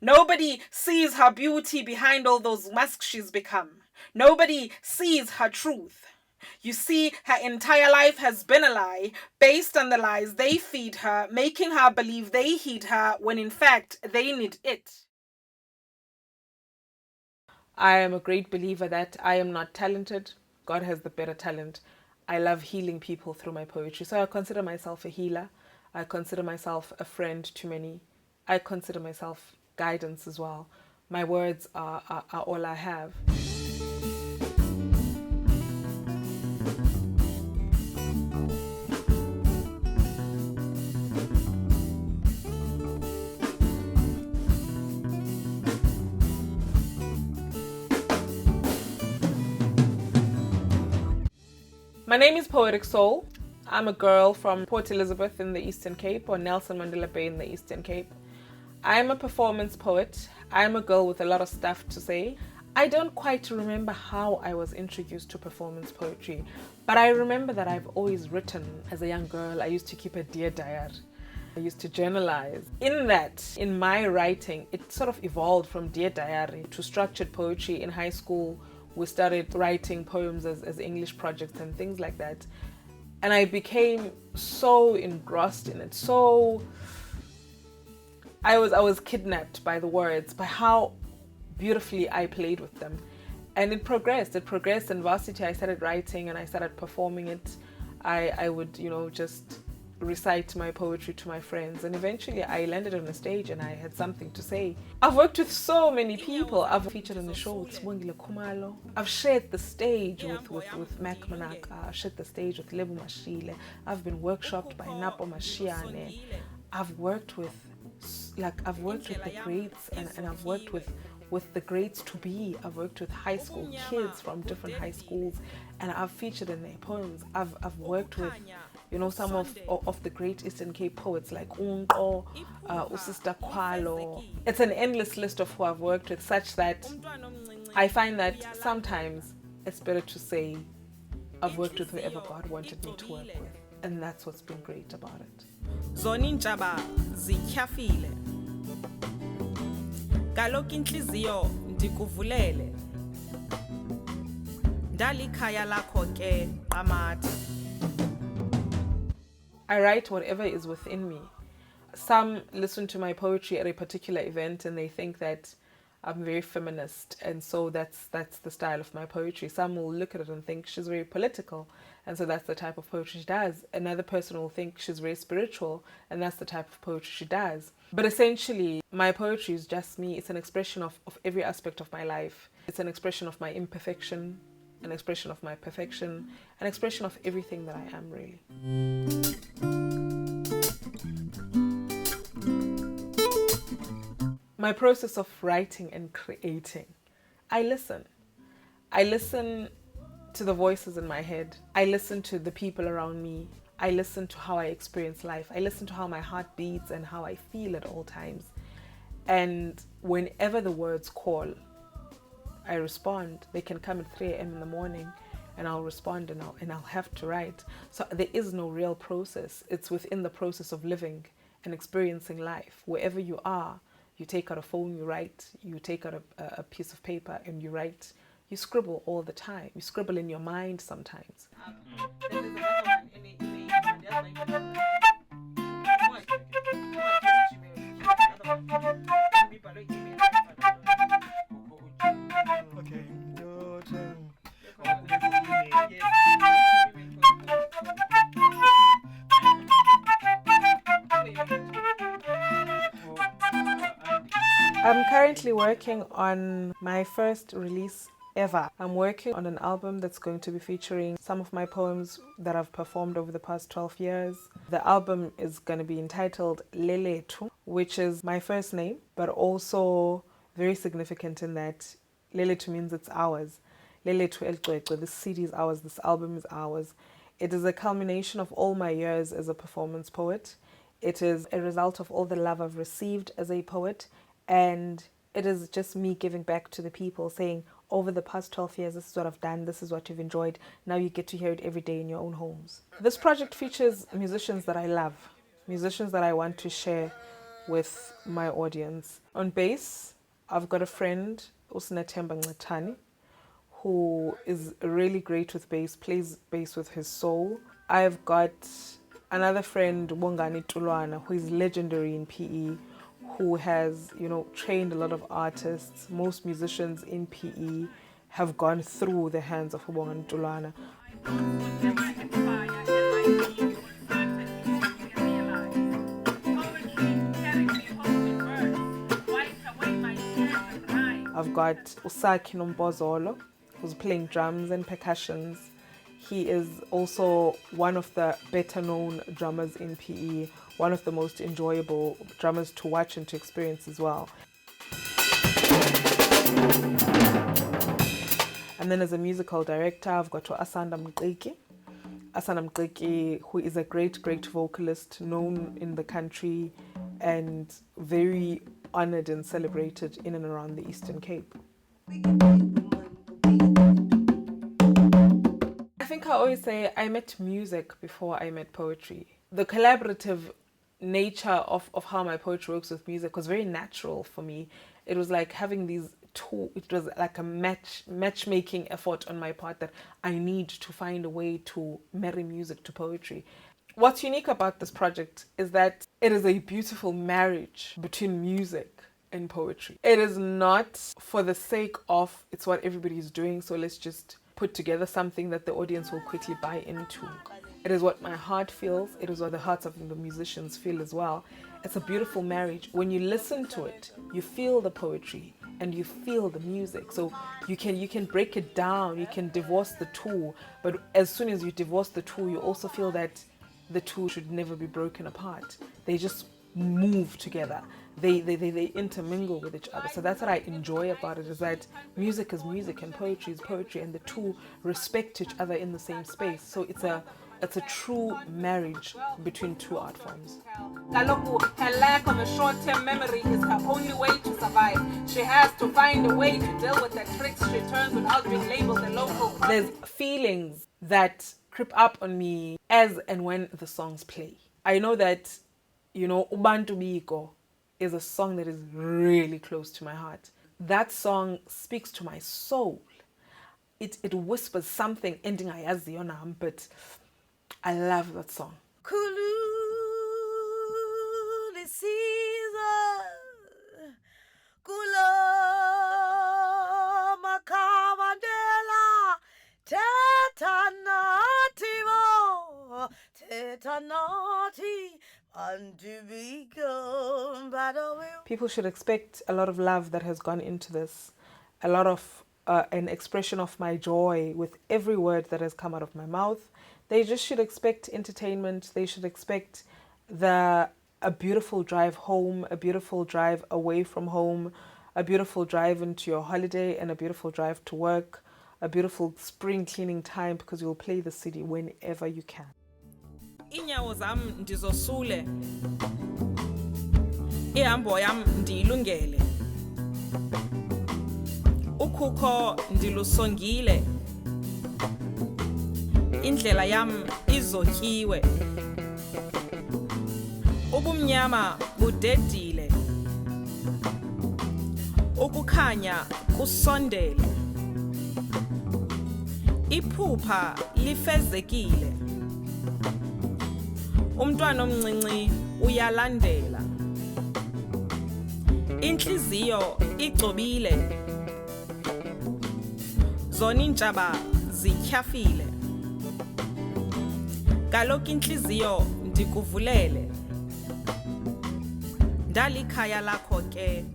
Nobody sees her beauty behind all those masks she's become. Nobody sees her truth. You see, her entire life has been a lie, based on the lies they feed her, making her believe they heed her when in fact they need it. I am a great believer that I am not talented. God has the better talent. I love healing people through my poetry. So I consider myself a healer. I consider myself a friend to many. I consider myself guidance as well. My words are all I have. My name is Poetic Soul. I'm a girl from Port Elizabeth in the Eastern Cape, or Nelson Mandela Bay in the Eastern Cape. I'm a performance poet. I'm a girl with a lot of stuff to say. I don't quite remember how I was introduced to performance poetry, but I remember that I've always written. As a young girl, I used to keep a dear diary. I used to journalize. In my writing, it sort of evolved from dear diary to structured poetry. In high school, we started writing poems as English projects and things like that. And I became so engrossed in it. I was kidnapped by the words, by how beautifully I played with them. And it progressed. In varsity, I started writing and I started performing it. I would, just recite my poetry to my friends, and eventually I landed on a stage and I had something to say. I've worked with so many people. I've featured on the show with Swangile Kumalo. I've shared the stage with Mac Manaka. I've shared the stage with Lebu Mashile. I've been workshopped by Napo Mashiane. I've worked with the greats, and I've worked with the greats to be. I've worked with high school kids from different high schools, and I've featured in their poems. I've worked with some of the great Eastern Cape poets like Unko, Usista Kwalo. It's an endless list of who I've worked with, such that I find that sometimes it's better to say I've worked with whoever God wanted me to work with. And that's what's been great about it. Zonintshaba zityhafile. Kaloku inhliziyo ndikuvulele. Ndalikhaya lakho ke qamata. I write whatever is within me. Some listen to my poetry at a particular event and they think that I'm very feminist, and so that's the style of my poetry. Some will look at it and think she's very political, and so that's the type of poetry she does. Another person will think she's very spiritual, and that's the type of poetry she does. But essentially, my poetry is just me. It's an expression of every aspect of my life. It's an expression of my imperfection, an expression of my perfection, an expression of everything that I am, really. My process of writing and creating. I listen. I listen to the voices in my head. I listen to the people around me. I listen to how I experience life. I listen to how my heart beats and how I feel at all times. And whenever the words call, I respond. They can come at 3 a.m. in the morning and I'll respond and I'll have to write. So there is no real process. It's within the process of living and experiencing life. Wherever you are, you take out a phone, you write. You take out a piece of paper and you write. You scribble all the time. You scribble in your mind sometimes. I'm currently working on my first release ever. I'm working on an album that's going to be featuring some of my poems that I've performed over the past 12 years. The album is going to be entitled Leletu, which is my first name, but also very significant in that Leletu means it's ours. Leletu Elcwecwe, this CD is ours, this album is ours. It is a culmination of all my years as a performance poet. It is a result of all the love I've received as a poet, and it is just me giving back to the people, saying, over the past 12 years, this is what I've done, this is what you've enjoyed, now you get to hear it every day in your own homes. This project features musicians that I love, musicians that I want to share with my audience. On bass, I've got a friend, Usinathemba Ncatani, who is really great with bass, plays bass with his soul. I've got another friend, Bongani Tulwana, who is legendary in PE, who has, trained a lot of artists. Most musicians in PE have gone through the hands of Bongani Tulwana. I've got Usaki Nombozolo, who's playing drums and percussions. He is also one of the better known drummers in PE, one of the most enjoyable drummers to watch and to experience as well. And then as a musical director, I've got Asanda Mqeki. Asanda Mqeki, who is a great vocalist known in the country and very honored and celebrated in and around the Eastern Cape. I think I always say I met music before I met poetry. The collaborative nature of how my poetry works with music was very natural for me. It was like having these two, it was like a matchmaking effort on my part that I need to find a way to marry music to poetry. What's unique about this project is that it is a beautiful marriage between music and poetry. It is not for the sake of it's what everybody is doing, so let's just put together something that the audience will quickly buy into. It is what my heart feels. It is what the hearts of the musicians feel as well. It's a beautiful marriage. When you listen to it, you feel the poetry and you feel the music. So you can break it down, you can divorce the two, but as soon as you divorce the two, you also feel that the two should never be broken apart. They just move together. They intermingle with each other. So that's what I enjoy about it, is that music is music and poetry is poetry, and the two respect each other in the same space. So it's a true marriage between two art forms. Her lack of a short-term memory is her only way to survive. She has to find a way to deal with the tricks she turns without being labeled a local. There's feelings that creep up on me as and when the songs play. I know that, Ubantu Biko is a song that is really close to my heart. That song speaks to my soul. It whispers something ending ayaziyona, but I love that song. Kulu lisiza kulo makamandela tetanati People should expect a lot of love that has gone into this, a lot of an expression of my joy with every word that has come out of my mouth. They just should expect entertainment. They should expect a beautiful drive home, a beautiful drive away from home, a beautiful drive into your holiday, and a beautiful drive to work, a beautiful spring cleaning time, because you'll play the city whenever you can. Inyawo zam ndizosule. Ihambo yam ndiyilungele. Ukukho ndilusongile. Indlela yam izotyiwe. Ubumnyama budedile. Ukukhanya kusondele. Iphupha lifezekile. Umntwana omncinci uyalandela. Inhliziyo igcobile. Zona intshaba zityhafile. Kaloku inhliziyo ndikuvulele. Ndalikhaya lakho ke.